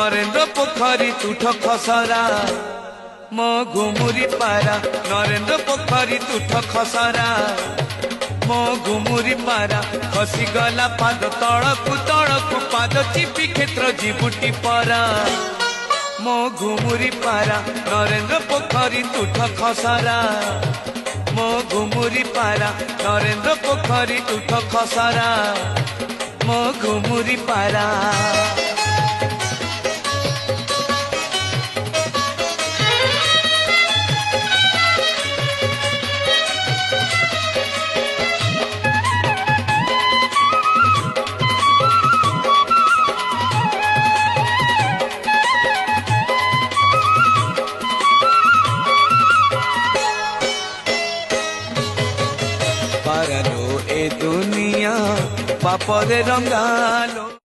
नरेंद्र पोखरी तुठ खसरा मो घुमुरी पारा नरेंद्र पोखरी तुठ खसरा मो घुमुरी पारा खसीगला पाद तड़कू पाद चिपी क्षेत्र जीवुटी परा मो घुमुरी पारा नरेंद्र पोखरी तुठ खसरा मो घुमुरी पारा नरेंद्र पोखरी तुठ खसरा मो घुमुरी पारा पारालो ए दुनिया पापरे रंगालो